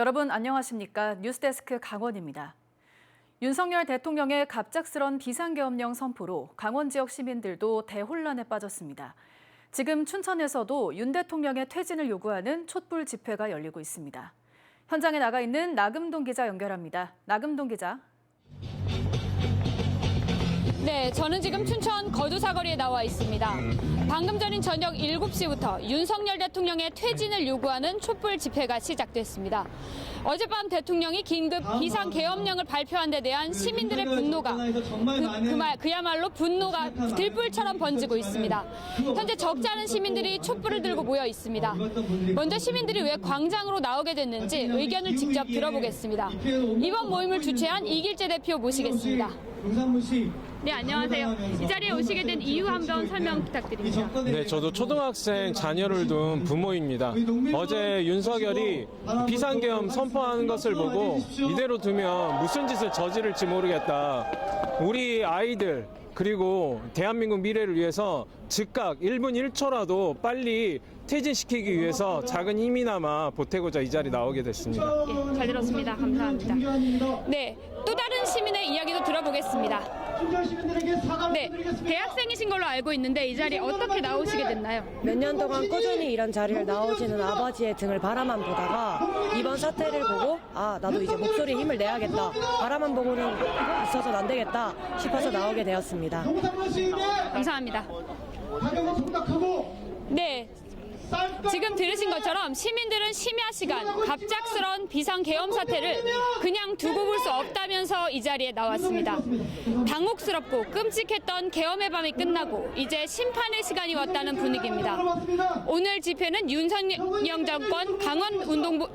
여러분 안녕하십니까? 뉴스데스크 강원입니다. 윤석열 대통령의 갑작스런 비상계엄령 선포로 강원 지역 시민들도 대혼란에 빠졌습니다. 지금 춘천에서도 윤 대통령의 퇴진을 요구하는 촛불 집회가 열리고 있습니다. 현장에 나가 있는 나금동 기자 연결합니다. 나금동 기자. 네, 저는 지금 춘천 거두사거리에 나와 있습니다. 방금 전인 저녁 7시부터 윤석열 대통령의 퇴진을 요구하는 촛불 집회가 시작됐습니다. 어젯밤 대통령이 긴급 비상계엄령을 발표한 데 대한 시민들의 분노가 그야말로 분노가 들불처럼 번지고 있습니다. 현재 적지 않은 시민들이 촛불을 들고 모여 있습니다. 먼저 시민들이 왜 광장으로 나오게 됐는지 의견을 직접 들어보겠습니다. 이번 모임을 주최한 이길재 대표 모시겠습니다. 네, 안녕하세요. 이 자리에 오시게 된 이유 한번 설명 부탁드립니다. 네, 저도 초등학생 자녀를 둔 부모입니다. 어제 윤석열이 비상계엄 선포하는 것을 보고 이대로 두면 무슨 짓을 저지를지 모르겠다. 우리 아이들 그리고 대한민국 미래를 위해서 즉각 1분 1초라도 빨리 퇴진시키기 위해서 작은 힘이나마 보태고자 이 자리 나오게 됐습니다. 네, 잘 들었습니다. 감사합니다. 네, 또 다른 시민의 이야기도 들어보겠습니다. 네, 대학생이신 걸로 알고 있는데 이 자리에 어떻게 나오시게 됐나요? 몇 년 동안 꾸준히 이런 자리를 나오시는 아버지의 등을 바라만 보다가 이번 사태를 보고 나도 이제 목소리에 힘을 내야겠다. 바라만 보고는 있어서는 안 되겠다 싶어서 나오게 되었습니다. 감사합니다. 네. 지금 들으신 것처럼 시민들은 심야 시간 갑작스런 비상계엄 사태를 그냥 두고 볼 수 없다면서 이 자리에 나왔습니다. 당혹스럽고 끔찍했던 계엄의 밤이 끝나고 이제 심판의 시간이 왔다는 분위기입니다. 오늘 집회는 윤석열 정권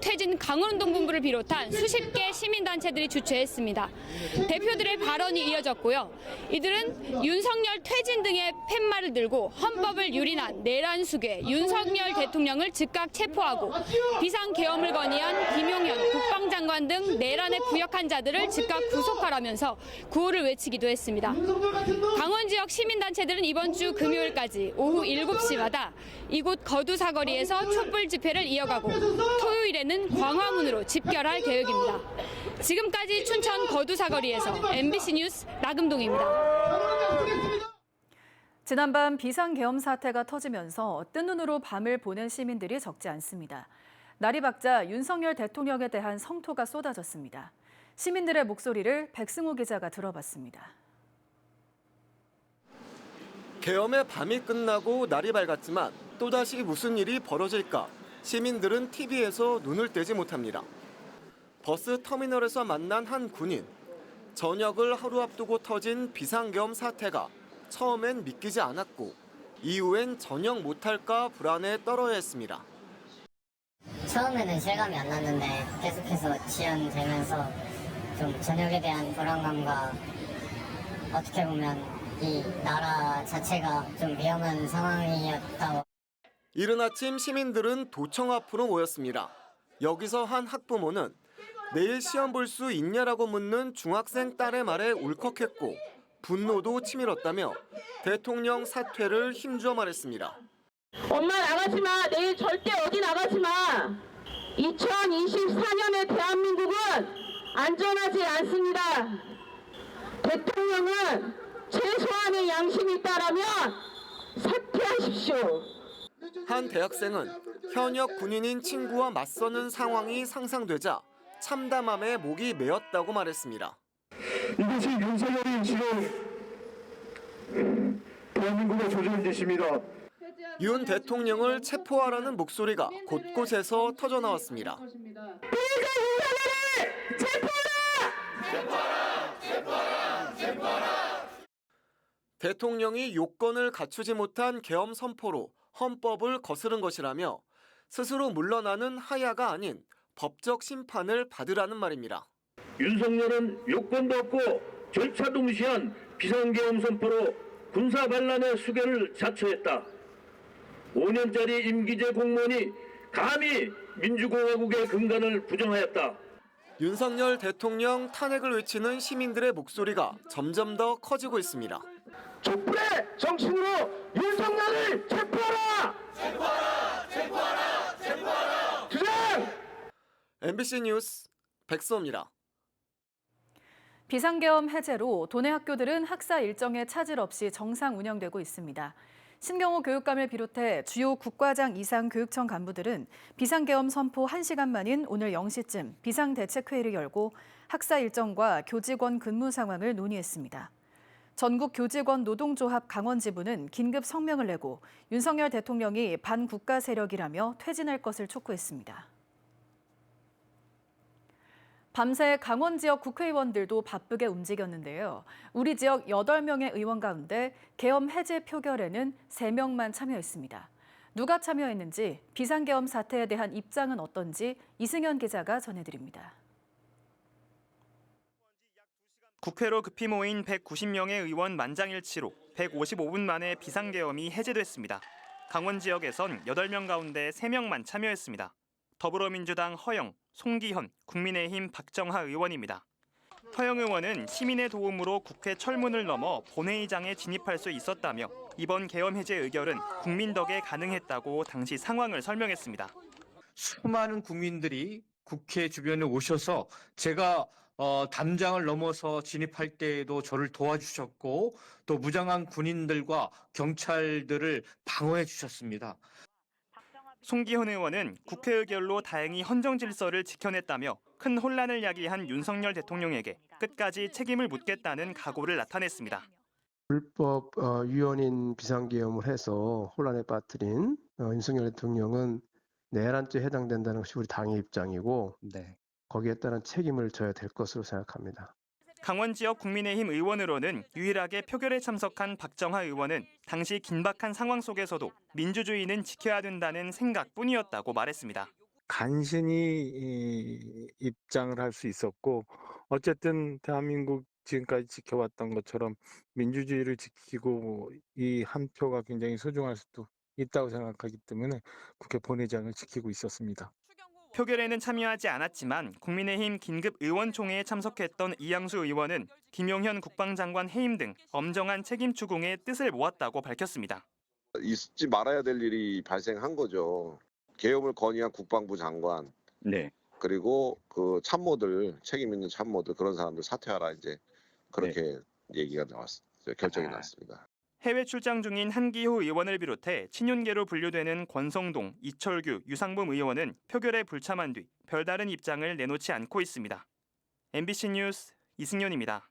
퇴진 강원운동본부를 비롯한 수십 개 시민단체들이 주최했습니다. 대표들의 발언이 이어졌고요. 이들은 윤석열 퇴진 등의 팻말을 들고 헌법을 유린한 내란수괴 윤석열 대통령을 즉각 체포하고 비상계엄을 건의한 김용현 국방장관 등 내란에 부역한 자들을 즉각 구속하라면서 구호를 외치기도 했습니다. 강원 지역 시민단체들은 이번 주 금요일까지 오후 7시마다 이곳 거두사거리에서 촛불 집회를 이어가고 토요일에는 광화문으로 집결할 계획입니다. 지금까지 춘천 거두사거리에서 MBC 뉴스 나금동입니다. 지난밤 비상계엄 사태가 터지면서 뜬 눈으로 밤을 보낸 시민들이 적지 않습니다. 날이 밝자 윤석열 대통령에 대한 성토가 쏟아졌습니다. 시민들의 목소리를 백승호 기자가 들어봤습니다. 계엄의 밤이 끝나고 날이 밝았지만 또다시 무슨 일이 벌어질까 시민들은 TV에서 눈을 떼지 못합니다. 버스 터미널에서 만난 한 군인. 저녁을 하루 앞두고 터진 비상계엄 사태가 처음엔 믿기지 않았고 이후엔 저녁 못할까 불안에 떨어야 했습니다. 처음에는 실감이 안 났는데 계속해서 지연되면서 좀 저녁에 대한 불안감과 어떻게 보면 이 나라 자체가 좀 위험한 상황이었다고. 이른 아침 시민들은 도청 앞으로 모였습니다. 여기서 한 학부모는 내일 시험 볼 수 있냐라고 묻는 중학생 딸의 말에 울컥했고 분노도 치밀었다며 대통령 사퇴를 힘주어 말했습니다. 엄마 나가지 마. 내일 절대 어디 나가지 마. 2024년의 대한민국은 안전하지 않습니다. 대통령은 최소한의 양심이 있다라면 사퇴하십시오. 한 대학생은 현역 군인인 친구와 맞서는 상황이 상상되자 참담함에 목이 메었다고 말했습니다. 이것이 윤석열이 지금 대한민국의 조직인 짓입니다. 윤 대통령을 체포하라는 목소리가 곳곳에서 터져나왔습니다. 대통령이 요건을 갖추지 못한 계엄 선포로 헌법을 거스른 것이라며 스스로 물러나는 하야가 아닌 법적 심판을 받으라는 말입니다. 윤석열은 요건도 없고 절차도 무시한 비상계엄 선포로 군사 반란의 수괴를 자초했다. 5년짜리 임기제 공무원이 감히 민주공화국의 근간을 부정하였다. 윤석열 대통령 탄핵을 외치는 시민들의 목소리가 점점 더 커지고 있습니다. 촛불의 정신으로 윤석열을 체포하라! 체포하라! 체포하라! 체포하라! 주장! MBC 뉴스 백수호입니다. 비상계엄 해제로 도내 학교들은 학사 일정에 차질 없이 정상 운영되고 있습니다. 신경호 교육감을 비롯해 주요 국과장 이상 교육청 간부들은 비상계엄 선포 1시간 만인 오늘 0시쯤 비상대책회의를 열고 학사 일정과 교직원 근무 상황을 논의했습니다. 전국교직원 노동조합 강원지부는 긴급 성명을 내고 윤석열 대통령이 반국가 세력이라며 퇴진할 것을 촉구했습니다. 밤새 강원 지역 국회의원들도 바쁘게 움직였는데요. 우리 지역 8명의 의원 가운데 계엄 해제 표결에는 3명만 참여했습니다. 누가 참여했는지, 비상계엄 사태에 대한 입장은 어떤지 이승현 기자가 전해드립니다. 국회로 급히 모인 190명의 의원 만장일치로 155분 만에 비상계엄이 해제됐습니다. 강원 지역에선 8명 가운데 3명만 참여했습니다. 더불어민주당 허영, 송기현, 국민의힘 박정하 의원입니다. 허영 의원은 시민의 도움으로 국회 철문을 넘어 본회의장에 진입할 수 있었다며 이번 계엄 해제 의결은 국민 덕에 가능했다고 당시 상황을 설명했습니다. 수많은 국민들이 국회 주변에 오셔서 제가 담장을 넘어서 진입할 때에도 저를 도와주셨고 또 무장한 군인들과 경찰들을 방어해 주셨습니다. 송기현 의원은 국회 의결로 다행히 헌정 질서를 지켜냈다며 큰 혼란을 야기한 윤석열 대통령에게 끝까지 책임을 묻겠다는 각오를 나타냈습니다. 불법 유연인 비상계엄을 해서 혼란에 빠뜨린 윤석열 대통령은 내란죄에 해당된다는 것이 우리 당의 입장이고 거기에 따른 책임을 져야 될 것으로 생각합니다. 강원 지역 국민의힘 의원으로는 유일하게 표결에 참석한 박정하 의원은 당시 긴박한 상황 속에서도 민주주의는 지켜야 된다는 생각뿐이었다고 말했습니다. 간신히 입장을 할 수 있었고 어쨌든 대한민국 지금까지 지켜왔던 것처럼 민주주의를 지키고 이 한 표가 굉장히 소중할 수도 있다고 생각하기 때문에 국회 본회의장을 지키고 있었습니다. 표결에는 참여하지 않았지만 국민의힘 긴급 의원총회에 참석했던 이양수 의원은 김용현 국방장관 해임 등 엄정한 책임 추궁의 뜻을 모았다고 밝혔습니다. 있지 말아야 될 일이 발생한 거죠. 계엄을 건의한 국방부 장관, 그리고 그 참모들, 책임 있는 참모들 그런 사람들 사퇴하라 이제 그렇게 얘기가 나왔어요. 결정이 났습니다. 해외 출장 중인 한기호 의원을 비롯해 친윤계로 분류되는 권성동, 이철규, 유상범 의원은 표결에 불참한 뒤 별다른 입장을 내놓지 않고 있습니다. MBC 뉴스 이승현입니다.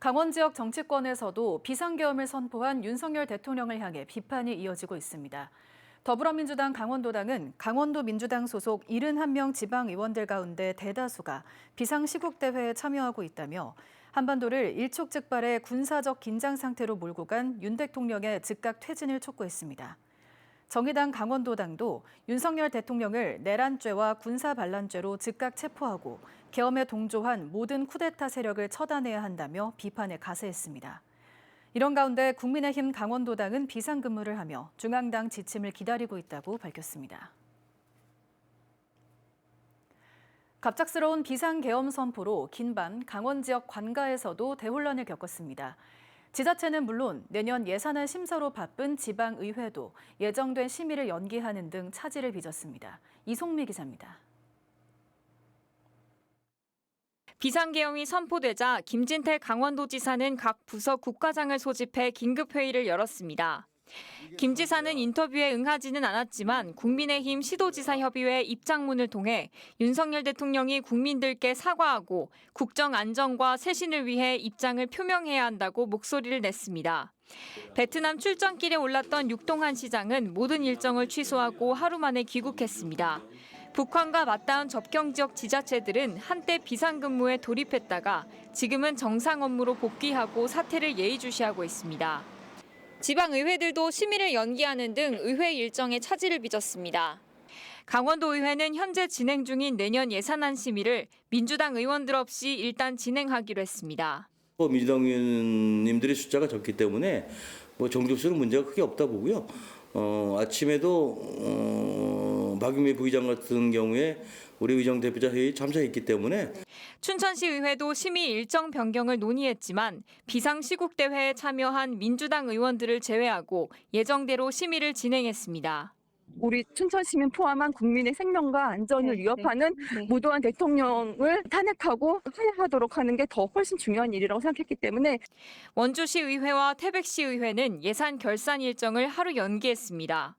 강원 지역 정치권에서도 비상계엄을 선포한 윤석열 대통령을 향해 비판이 이어지고 있습니다. 더불어민주당 강원도당은 강원도 민주당 소속 71명 지방의원들 가운데 대다수가 비상시국대회에 참여하고 있다며 한반도를 일촉즉발의 군사적 긴장 상태로 몰고 간 윤 대통령의 즉각 퇴진을 촉구했습니다. 정의당 강원도당도 윤석열 대통령을 내란죄와 군사반란죄로 즉각 체포하고 계엄에 동조한 모든 쿠데타 세력을 처단해야 한다며 비판에 가세했습니다. 이런 가운데 국민의힘 강원도당은 비상근무를 하며 중앙당 지침을 기다리고 있다고 밝혔습니다. 갑작스러운 비상계엄 선포로 긴반 강원 지역 관가에서도 대혼란을 겪었습니다. 지자체는 물론 내년 예산안 심사로 바쁜 지방의회도 예정된 심의를 연기하는 등 차질을 빚었습니다. 이송미 기자입니다. 비상계엄이 선포되자 김진태 강원도지사는 각 부서 국과장을 소집해 긴급회의를 열었습니다. 김 지사는 인터뷰에 응하지는 않았지만 국민의힘 시도지사협의회 입장문을 통해 윤석열 대통령이 국민들께 사과하고 국정 안정과 쇄신을 위해 입장을 표명해야 한다고 목소리를 냈습니다. 베트남 출정길에 올랐던 육동한 시장은 모든 일정을 취소하고 하루 만에 귀국했습니다. 북한과 맞닿은 접경 지역 지자체들은 한때 비상근무에 돌입했다가 지금은 정상 업무로 복귀하고 사태를 예의주시하고 있습니다. 지방의회들도 심의를 연기하는 등 의회 일정에 차질을 빚었습니다. 강원도의회는 현재 진행 중인 내년 예산안 심의를 민주당 의원들 없이 일단 진행하기로 했습니다. 민주당 의원님들의 숫자가 적기 때문에 정족수는 문제가 크게 없다 보고요. 아침에도 박윤미 부의장 같은 경우에 우리 의정 대표자 회의에 참석했기 때문에 춘천시 의회도 심의 일정 변경을 논의했지만 비상시국대회에 참여한 민주당 의원들을 제외하고 예정대로 심의를 진행했습니다. 우리 춘천시민 포함한 국민의 생명과 안전을 위협하는 무도한 대통령을 탄핵하고 하야하도록 하는 게 더 훨씬 중요한 일이라고 생각했기 때문에 원주시의회와 태백시의회는 예산 결산 일정을 하루 연기했습니다.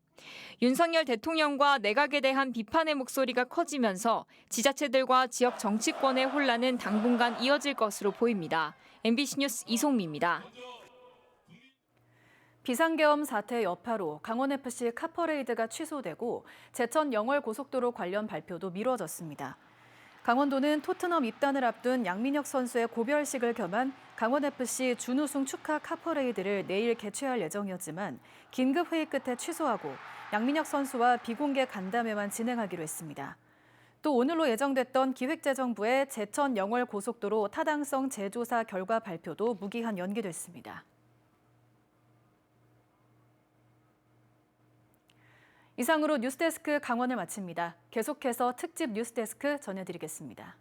윤석열 대통령과 내각에 대한 비판의 목소리가 커지면서 지자체들과 지역 정치권의 혼란은 당분간 이어질 것으로 보입니다. MBC 뉴스 이송미입니다. 비상계엄 사태 여파로 강원FC 카퍼레이드가 취소되고 제천 영월 고속도로 관련 발표도 미뤄졌습니다. 강원도는 토트넘 입단을 앞둔 양민혁 선수의 고별식을 겸한 강원FC 준우승 축하 카퍼레이드를 내일 개최할 예정이었지만 긴급 회의 끝에 취소하고 양민혁 선수와 비공개 간담회만 진행하기로 했습니다. 또 오늘로 예정됐던 기획재정부의 제천 영월 고속도로 타당성 재조사 결과 발표도 무기한 연기됐습니다. 이상으로 뉴스데스크 강원을 마칩니다. 계속해서 특집 뉴스데스크 전해드리겠습니다.